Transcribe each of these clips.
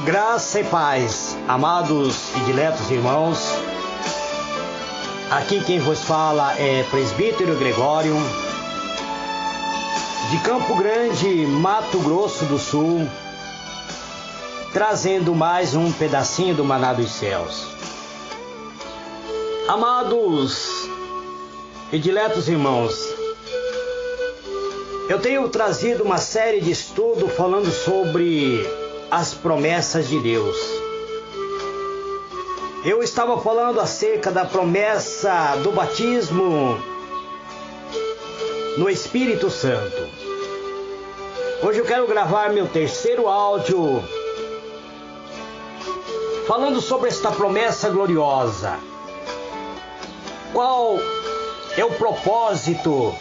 Graça e paz, amados e diletos irmãos. Aqui quem vos fala é Presbítero Gregório, de Campo Grande, Mato Grosso do Sul, trazendo mais um pedacinho do maná dos céus. Amados e diletos irmãos, eu tenho trazido uma série de estudo falando sobre as promessas de Deus. Eu estava falando acerca da promessa do batismo no Espírito Santo. Hoje eu quero gravar meu terceiro áudio falando sobre esta promessa gloriosa. Qual é o propósito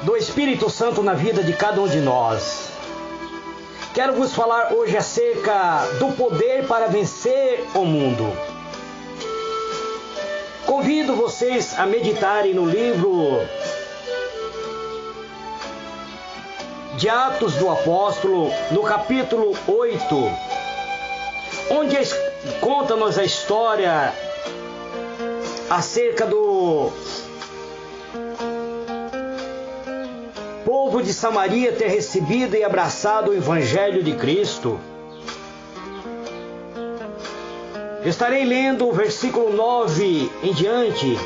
do Espírito Santo na vida de cada um de nós? Quero vos falar hoje acerca do poder para vencer o mundo. Convido vocês a meditarem no livro de Atos do Apóstolo, no capítulo 8, onde conta-nos a história acerca do povo de Samaria ter recebido e abraçado o Evangelho de Cristo. Estarei lendo o versículo 9 em diante,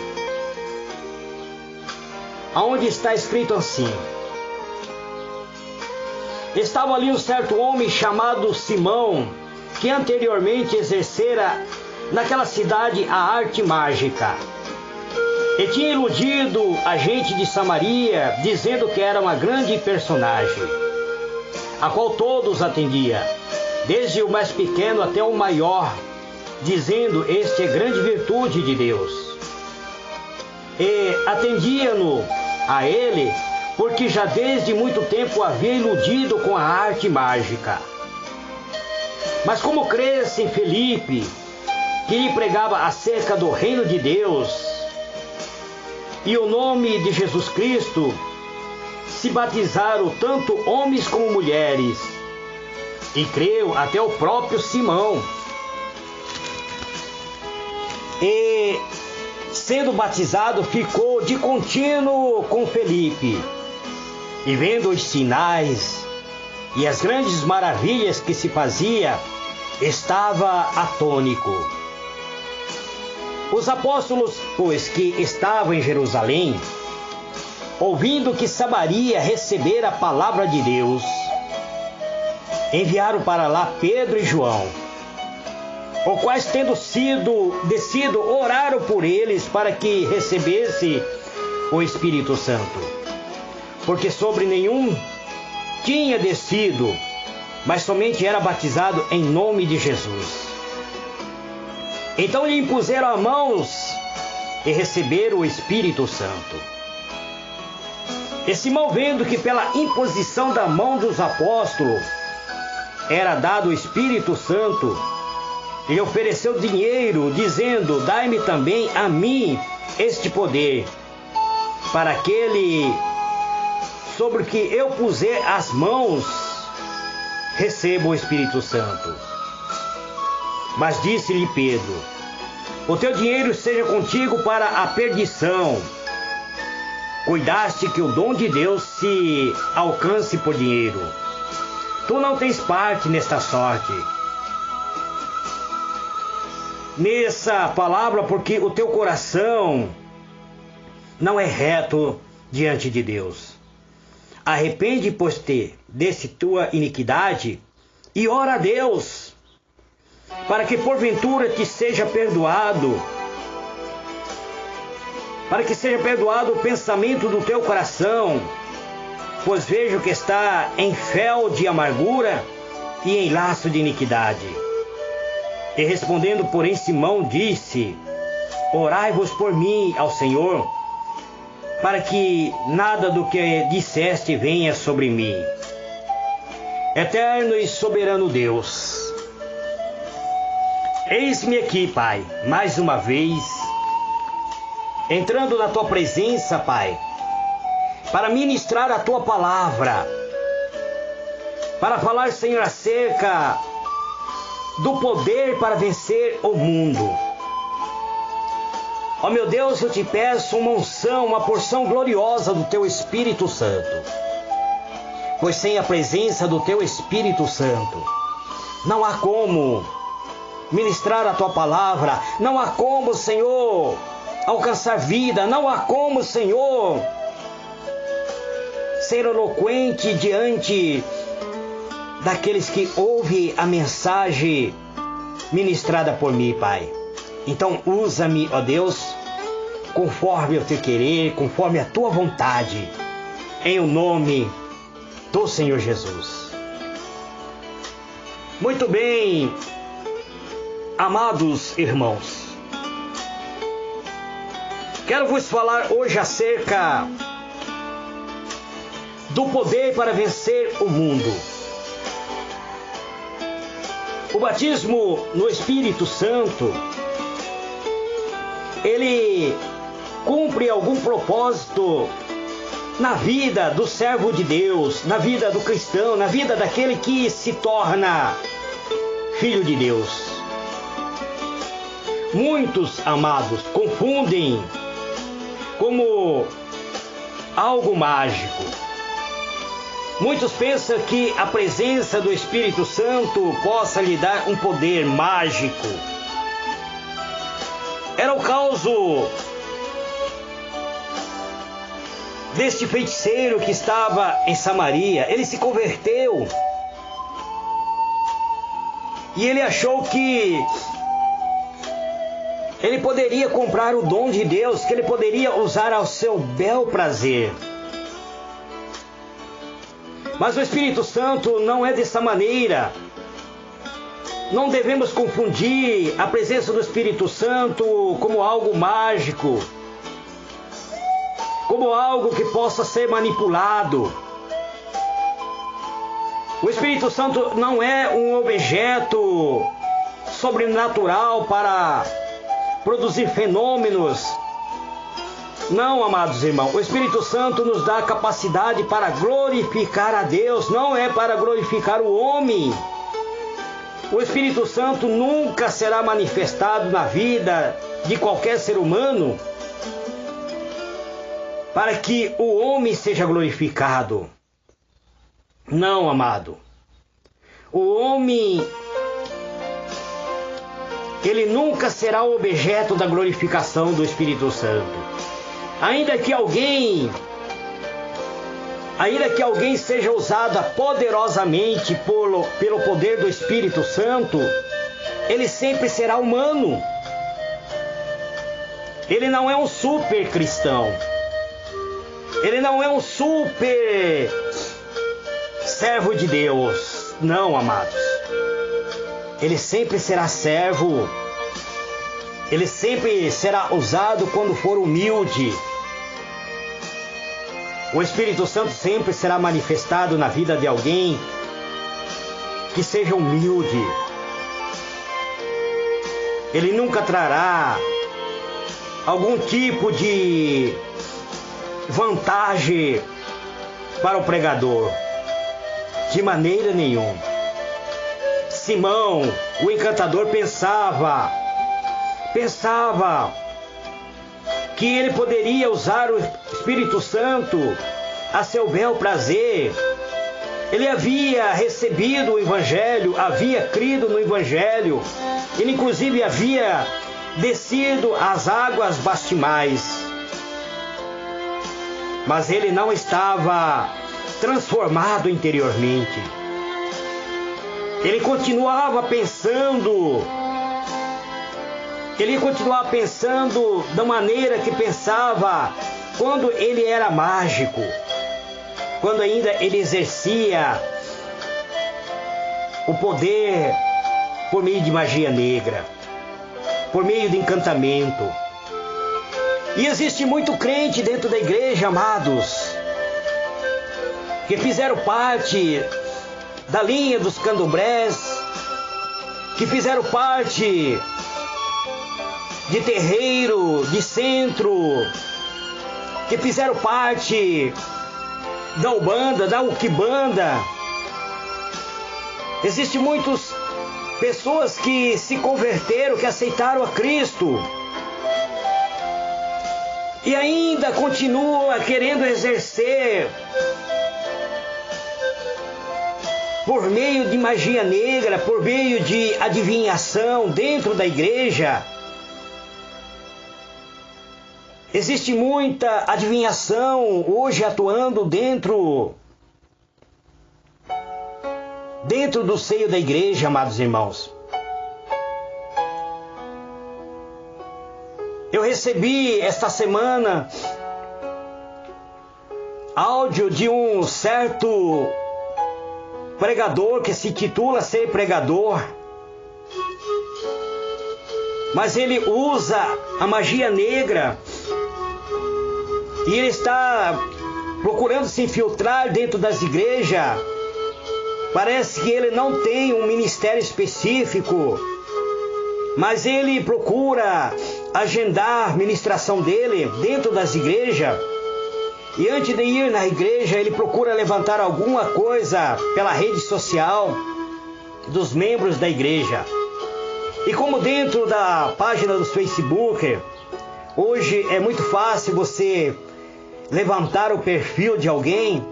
aonde está escrito assim: Estava ali um certo homem chamado Simão, que anteriormente exercera naquela cidade a arte mágica. E tinha iludido a gente de Samaria, dizendo que era uma grande personagem, a qual todos atendia, desde o mais pequeno até o maior, dizendo: este é grande virtude de Deus. E atendia-no a ele, porque já desde muito tempo havia iludido com a arte mágica. Mas como cresce em Filipe, que lhe pregava acerca do reino de Deus e o nome de Jesus Cristo, se batizaram tanto homens como mulheres, e creu até o próprio Simão. E, sendo batizado, ficou de contínuo com Felipe, e vendo os sinais e as grandes maravilhas que se fazia, estava atônito. Os apóstolos, pois, que estavam em Jerusalém, ouvindo que Samaria recebera a palavra de Deus, enviaram para lá Pedro e João, os quais, tendo descido, oraram por eles para que recebesse o Espírito Santo, porque sobre nenhum tinha descido, mas somente era batizado em nome de Jesus. Então lhe impuseram as mãos e receberam o Espírito Santo. E Simão, vendo que pela imposição da mão dos apóstolos era dado o Espírito Santo, lhe ofereceu dinheiro, dizendo: dai-me também a mim este poder, para aquele sobre que eu puser as mãos receba o Espírito Santo. Mas disse-lhe Pedro: o teu dinheiro seja contigo para a perdição. Cuidaste que o dom de Deus se alcance por dinheiro. Tu não tens parte nesta sorte, nessa palavra, porque o teu coração não é reto diante de Deus. Arrepende, pois, desse tua iniquidade e ora a Deus, para que porventura te seja perdoado, para que seja perdoado o pensamento do teu coração, pois vejo que está em fel de amargura e em laço de iniquidade. E respondendo, porém, Simão disse: orai-vos por mim ao Senhor, para que nada do que disseste venha sobre mim. Eterno e soberano Deus, eis-me aqui, Pai, mais uma vez, entrando na Tua presença, Pai, para ministrar a Tua palavra, para falar, Senhor, acerca do poder para vencer o mundo. Ó meu Deus, eu te peço uma unção, uma porção gloriosa do Teu Espírito Santo. Pois sem a presença do Teu Espírito Santo, não há como ministrar a Tua palavra, não há como, Senhor, alcançar vida, não há como, Senhor, ser eloquente diante daqueles que ouvem a mensagem ministrada por mim, Pai. Então usa-me, ó Deus, conforme o Teu querer, conforme a Tua vontade, em o nome do Senhor Jesus. Muito bem, amados irmãos, quero vos falar hoje acerca do poder para vencer o mundo. O batismo no Espírito Santo, ele cumpre algum propósito na vida do servo de Deus, na vida do cristão, na vida daquele que se torna filho de Deus. Muitos, amados, confundem como algo mágico. Muitos pensam que a presença do Espírito Santo possa lhe dar um poder mágico. Era o caso deste feiticeiro que estava em Samaria. Ele se converteu e ele achou que ele poderia comprar o dom de Deus, que ele poderia usar ao seu bel prazer. Mas o Espírito Santo não é dessa maneira. Não devemos confundir a presença do Espírito Santo como algo mágico, como algo que possa ser manipulado. O Espírito Santo não é um objeto sobrenatural para produzir fenômenos. Não, amados irmãos, o Espírito Santo nos dá a capacidade para glorificar a Deus, não é para glorificar o homem. O Espírito Santo nunca será manifestado na vida de qualquer ser humano para que o homem seja glorificado. Não, amado. O homem, ele nunca será o objeto da glorificação do Espírito Santo. Ainda que alguém seja usado poderosamente pelo poder do Espírito Santo, ele sempre será humano. Ele não é um super cristão. Ele não é um super servo de Deus. Não, amados. Ele sempre será servo. Ele sempre será usado quando for humilde. O Espírito Santo sempre será manifestado na vida de alguém que seja humilde. Ele nunca trará algum tipo de vantagem para o pregador. De maneira nenhuma. Simão, o encantador, pensava que ele poderia usar o Espírito Santo a seu bel prazer. Ele havia recebido o Evangelho, havia crido no Evangelho, ele inclusive havia descido às águas bastimais. Mas ele não estava transformado interiormente. Ele continuava pensando da maneira que pensava quando ele era mágico, quando ainda ele exercia o poder por meio de magia negra, por meio de encantamento. E existe muito crente dentro da igreja, amados, que fizeram parte da linha dos candomblés, que fizeram parte de terreiro, de centro, que fizeram parte da Umbanda, da Uquibanda, Existem muitas pessoas que se converteram, que aceitaram a Cristo e ainda continuam querendo exercer por meio de magia negra, por meio de adivinhação dentro da igreja. Existe muita adivinhação hoje atuando dentro do seio da igreja, amados irmãos. Eu recebi esta semana áudio de um certo pregador que se titula ser pregador, mas ele usa a magia negra e ele está procurando se infiltrar dentro das igrejas. Parece que ele não tem um ministério específico, mas ele procura agendar a ministração dele dentro das igrejas. E antes de ir na igreja, ele procura levantar alguma coisa pela rede social dos membros da igreja. E como dentro da página do Facebook, hoje é muito fácil você levantar o perfil de alguém,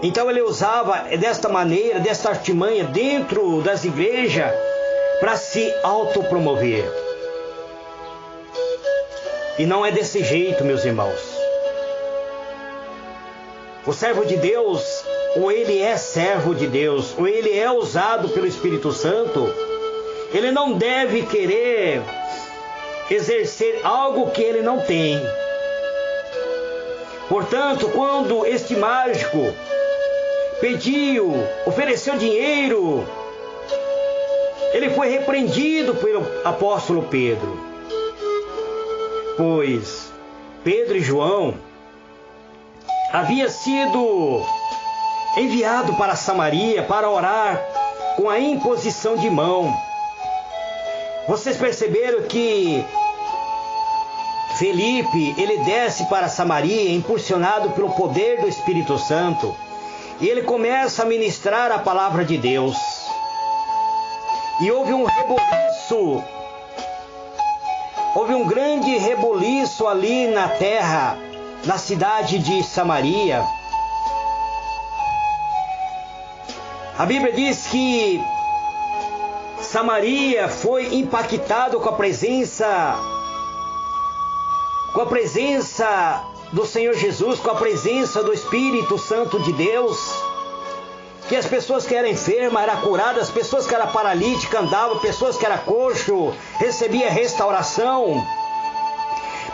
então ele usava desta maneira, desta artimanha dentro das igrejas para se autopromover. E não é desse jeito, meus irmãos. O servo de Deus, ou ele é servo de Deus, ou ele é usado pelo Espírito Santo, ele não deve querer exercer algo que ele não tem. Portanto, quando este mágico ofereceu dinheiro, ele foi repreendido pelo apóstolo Pedro. Pois Pedro e João havia sido enviado para Samaria para orar com a imposição de mão. Vocês perceberam que Felipe, ele desce para Samaria, impulsionado pelo poder do Espírito Santo, e ele começa a ministrar a palavra de Deus. E houve um reboliço, houve um grande reboliço ali na terra, na cidade de Samaria. A Bíblia diz que Samaria foi impactado com a presença do Senhor Jesus, com a presença do Espírito Santo de Deus, que as pessoas que eram enfermas eram curadas, as pessoas que eram paralíticas andavam, pessoas que eram coxo recebiam restauração,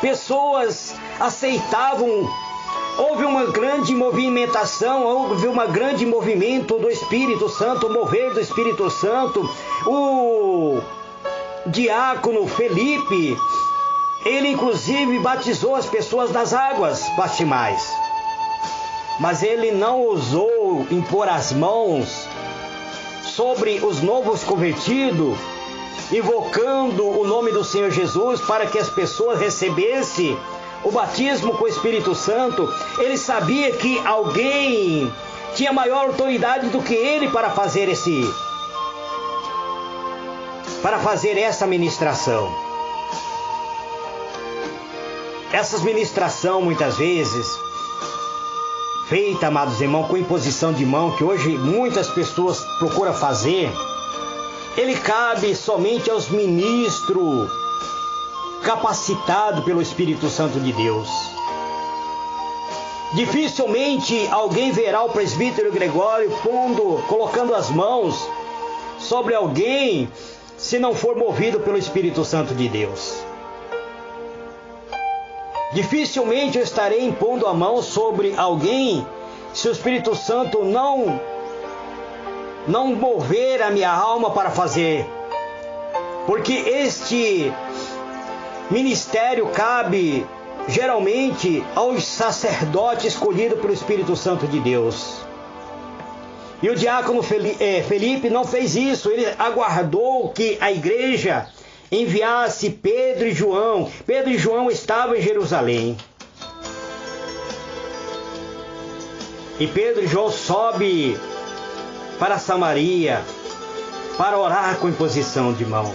pessoas aceitavam. Houve uma grande movimentação, houve um grande movimento do Espírito Santo, o mover do Espírito Santo. O diácono Felipe, ele inclusive batizou as pessoas nas águas batismais. Mas ele não ousou impor as mãos sobre os novos convertidos, invocando o nome do Senhor Jesus para que as pessoas recebessem o batismo com o Espírito Santo. Ele sabia que alguém tinha maior autoridade do que ele para fazer essa ministração. Essas ministrações, muitas vezes, feita, amados irmãos, com imposição de mão, que hoje muitas pessoas procuram fazer, ele cabe somente aos ministros capacitados pelo Espírito Santo de Deus. Dificilmente alguém verá o presbítero Gregório colocando as mãos sobre alguém se não for movido pelo Espírito Santo de Deus. Dificilmente eu estarei impondo a mão sobre alguém se o Espírito Santo não mover a minha alma para fazer. Porque este ministério cabe geralmente aos sacerdotes escolhidos pelo Espírito Santo de Deus. E o diácono Felipe não fez isso, ele aguardou que a igreja enviasse Pedro e João. Pedro e João estavam em Jerusalém. E Pedro e João sobe para Samaria, para orar com imposição de mão.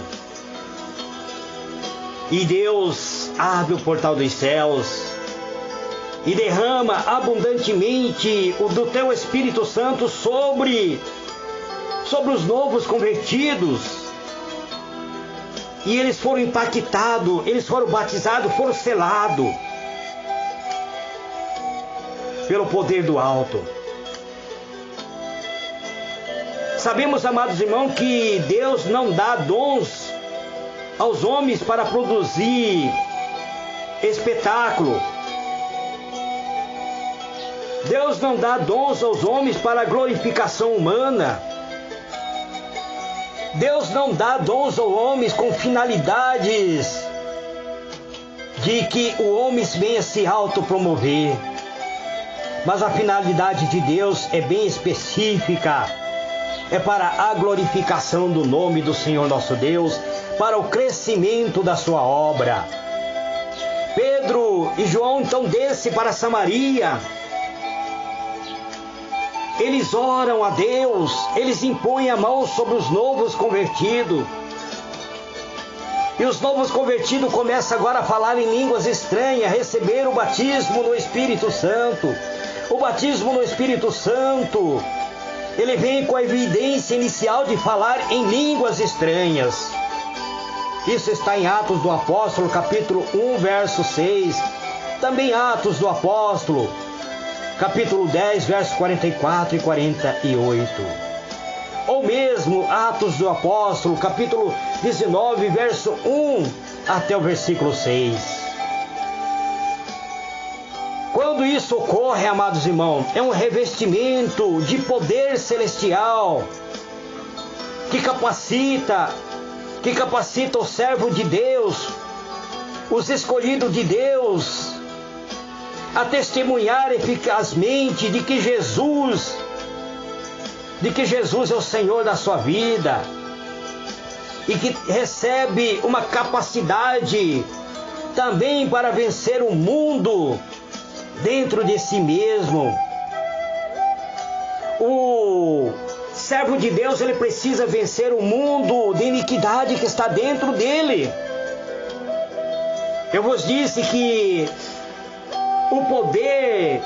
E Deus abre o portal dos céus e derrama abundantemente o do teu Espírito Santo sobre os novos convertidos. E eles foram impactados, eles foram batizados, foram selados pelo poder do alto. Sabemos, amados irmãos, que Deus não dá dons aos homens para produzir espetáculo. Deus não dá dons aos homens para glorificação humana. Deus não dá dons aos homens com finalidades de que o homem venha se autopromover. Mas a finalidade de Deus é bem específica. É para a glorificação do nome do Senhor nosso Deus, para o crescimento da sua obra. Pedro e João então descem para Samaria. Eles oram a Deus, eles impõem a mão sobre os novos convertidos. E os novos convertidos começam agora a falar em línguas estranhas, receber o batismo no Espírito Santo. O batismo no Espírito Santo, ele vem com a evidência inicial de falar em línguas estranhas. Isso está em Atos do Apóstolo, capítulo 1, verso 6. Também Atos do Apóstolo, capítulo 10, versos 44 e 48. Ou mesmo Atos do Apóstolo, capítulo 19, verso 1 até o versículo 6. Quando isso ocorre, amados irmãos, é um revestimento de poder celestial que capacita o servo de Deus, os escolhidos de Deus, a testemunhar eficazmente de que Jesus é o Senhor da sua vida e que recebe uma capacidade também para vencer o mundo dentro de si mesmo. O servo de Deus, ele precisa vencer o mundo de iniquidade que está dentro dele. Eu vos disse que o poder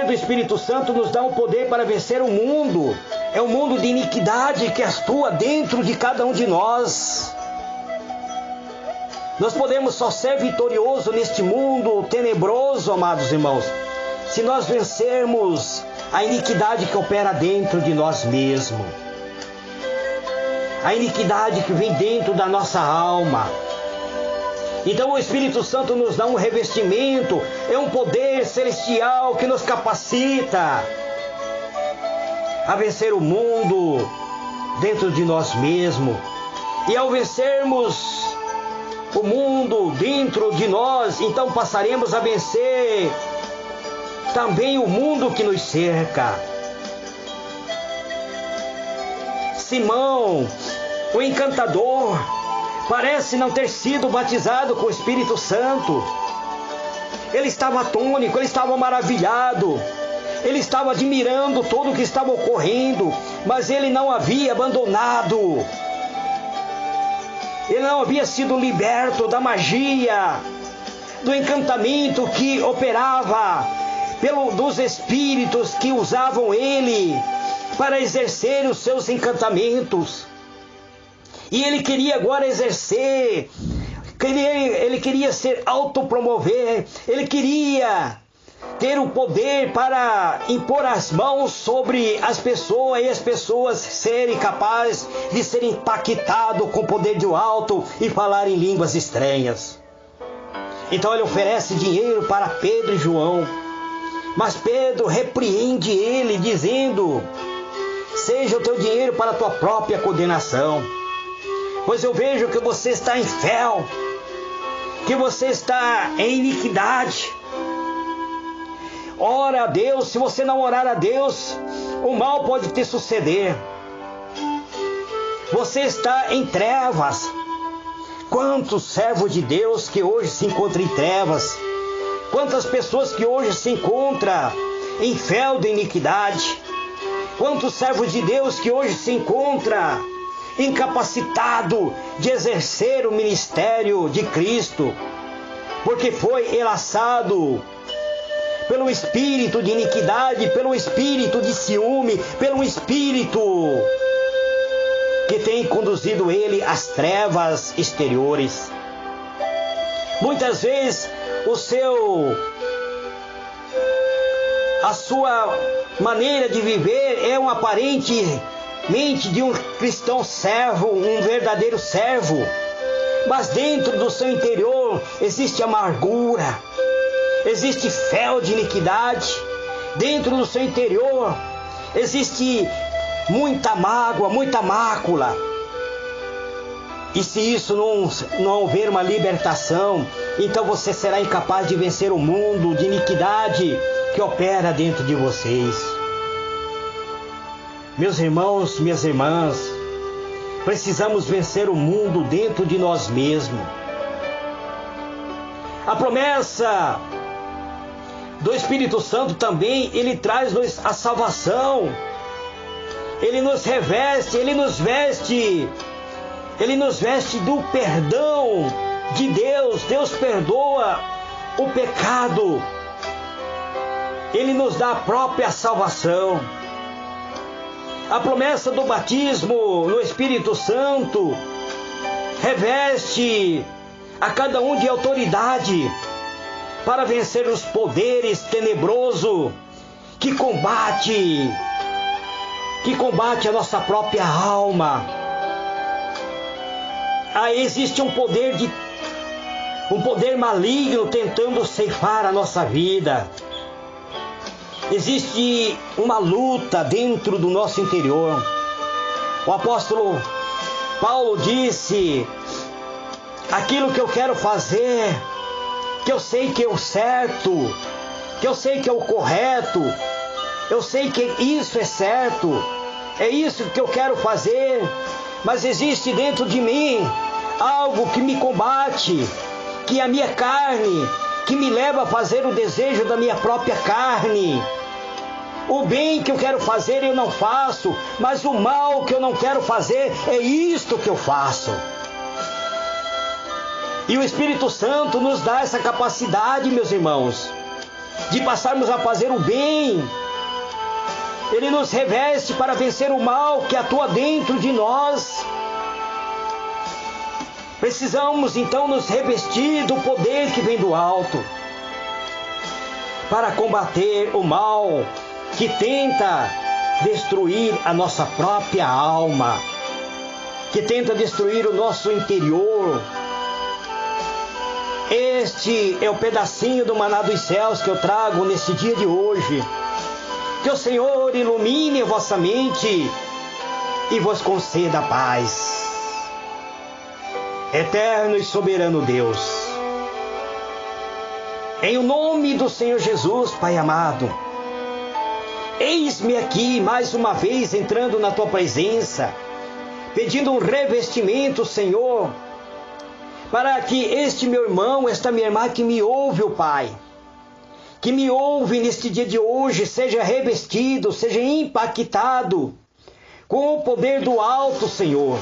do Espírito Santo nos dá um poder para vencer o mundo. É o mundo de iniquidade que atua dentro de cada um de nós. Nós podemos só ser vitoriosos neste mundo tenebroso, amados irmãos, se nós vencermos a iniquidade que opera dentro de nós mesmos. A iniquidade que vem dentro da nossa alma. Então o Espírito Santo nos dá um revestimento, é um poder celestial que nos capacita a vencer o mundo dentro de nós mesmos. E ao vencermos o mundo dentro de nós, então passaremos a vencer também o mundo que nos cerca. Simão, o encantador, parece não ter sido batizado com o Espírito Santo. Ele estava atônico, ele estava maravilhado, ele estava admirando tudo o que estava ocorrendo, mas ele não havia abandonado. Ele não havia sido liberto da magia, do encantamento que operava dos espíritos que usavam ele para exercer os seus encantamentos. E ele queria agora exercer, ele queria se autopromover, ele queria ter o poder para impor as mãos sobre as pessoas e as pessoas serem capazes de serem impactadas com o poder do alto e falar em línguas estranhas. Então ele oferece dinheiro para Pedro e João, mas Pedro repreende ele dizendo: seja o teu dinheiro para a tua própria condenação, pois eu vejo que você está em fel, que você está em iniquidade. Ora a Deus. Se você não orar a Deus, o mal pode te suceder. Você está em trevas. Quantos servos de Deus que hoje se encontram em trevas? Quantas pessoas que hoje se encontram em fel de iniquidade? Quantos servos de Deus que hoje se encontram incapacitado de exercer o ministério de Cristo, porque foi enlaçado pelo espírito de iniquidade, pelo espírito de ciúme, pelo espírito que tem conduzido ele às trevas exteriores. Muitas vezes a sua maneira de viver é um aparentemente de um cristão servo, um verdadeiro servo, mas dentro do seu interior existe amargura, existe fel de iniquidade, dentro do seu interior existe muita mágoa, muita mácula. E se isso não houver uma libertação, então você será incapaz de vencer o mundo de iniquidade que opera dentro de vocês. Meus irmãos, minhas irmãs, precisamos vencer o mundo dentro de nós mesmos. A promessa do Espírito Santo também, ele traz-nos a salvação. Ele nos reveste, ele nos veste do perdão de Deus. Deus perdoa o pecado. Ele nos dá a própria salvação. A promessa do batismo no Espírito Santo reveste a cada um de autoridade para vencer os poderes tenebrosos que combate a nossa própria alma. Aí existe um poder maligno tentando ceifar a nossa vida. Existe uma luta dentro do nosso interior. O apóstolo Paulo disse: aquilo que eu quero fazer, que eu sei que é o certo, que eu sei que é o correto, eu sei que isso é certo, é isso que eu quero fazer, mas existe dentro de mim algo que me combate, que é a minha carne, que me leva a fazer o desejo da minha própria carne. O bem que eu quero fazer eu não faço, mas o mal que eu não quero fazer é isto que eu faço. E o Espírito Santo nos dá essa capacidade, meus irmãos, de passarmos a fazer o bem. Ele nos reveste para vencer o mal que atua dentro de nós. Precisamos então nos revestir do poder que vem do alto para combater o mal que tenta destruir a nossa própria alma, que tenta destruir o nosso interior. Este é o pedacinho do maná dos céus que eu trago nesse dia de hoje. Que o Senhor ilumine a vossa mente e vos conceda a paz. Eterno e soberano Deus, em o nome do Senhor Jesus, Pai amado, eis-me aqui mais uma vez entrando na Tua presença, pedindo um revestimento, Senhor, para que este meu irmão, esta minha irmã que me ouve, ó Pai, que me ouve neste dia de hoje, seja revestido, seja impactado com o poder do alto, Senhor.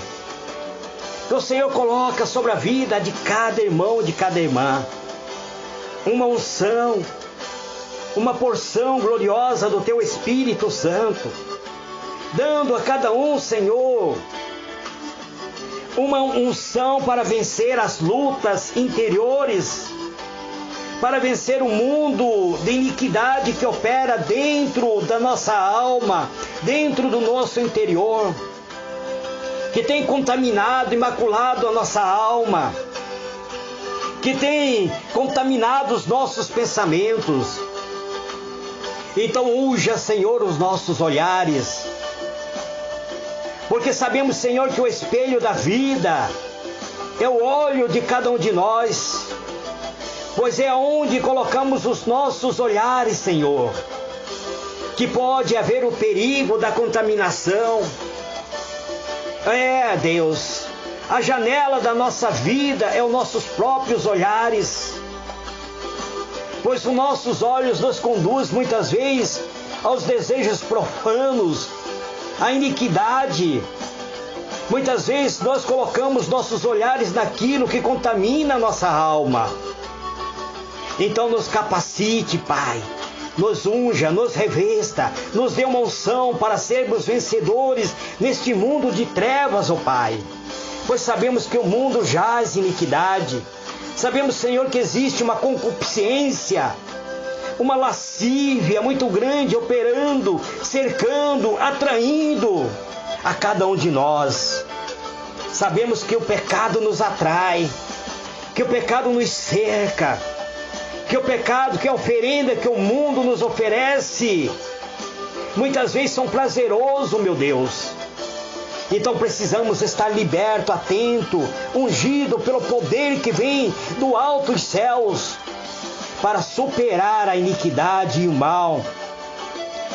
Que o Senhor coloca sobre a vida de cada irmão, de cada irmã, uma unção, uma porção gloriosa do Teu Espírito Santo, dando a cada um, Senhor, uma unção para vencer as lutas interiores, para vencer o mundo de iniquidade que opera dentro da nossa alma, dentro do nosso interior, que tem contaminado, imaculado a nossa alma, que tem contaminado os nossos pensamentos. Então unja, Senhor, os nossos olhares, porque sabemos, Senhor, que o espelho da vida é o olho de cada um de nós, pois é onde colocamos os nossos olhares, Senhor, que pode haver o perigo da contaminação. Deus, a janela da nossa vida é os nossos próprios olhares, pois os nossos olhos nos conduzem muitas vezes aos desejos profanos, a iniquidade. Muitas vezes nós colocamos nossos olhares naquilo que contamina a nossa alma. Então nos capacite, Pai. Nos unja, nos revesta, nos dê uma unção para sermos vencedores neste mundo de trevas, ó Pai. Pois sabemos que o mundo jaz em iniquidade. Sabemos, Senhor, que existe uma concupiscência, uma lascívia muito grande operando, cercando, atraindo a cada um de nós. Sabemos que o pecado nos atrai, que o pecado nos cerca, que o pecado, que a oferenda que o mundo nos oferece, muitas vezes são prazerosos, meu Deus. Então precisamos estar liberto, atento, ungido pelo poder que vem do alto dos céus, para superar a iniquidade e o mal.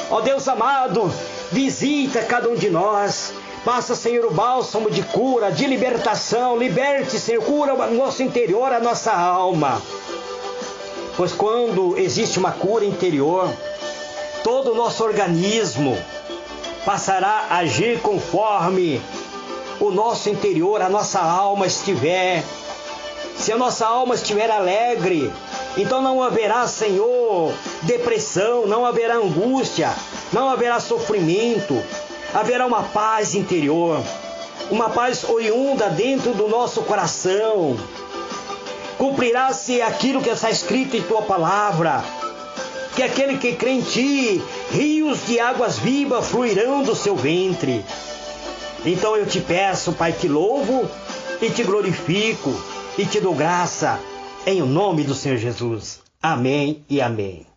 Ó Deus amado, visita cada um de nós. Passa, Senhor, o bálsamo de cura, de libertação. Liberte, Senhor, cura o nosso interior, a nossa alma. Pois quando existe uma cura interior, todo o nosso organismo passará a agir conforme o nosso interior, a nossa alma estiver. Se a nossa alma estiver alegre, então não haverá, Senhor, depressão, não haverá angústia, não haverá sofrimento, haverá uma paz interior, uma paz oriunda dentro do nosso coração. Cumprirá-se aquilo que está escrito em Tua palavra, que aquele que crê em Ti, rios de águas vivas fluirão do seu ventre. Então eu te peço, Pai, te louvo e te glorifico e te dou graça, em o nome do Senhor Jesus. Amém e amém.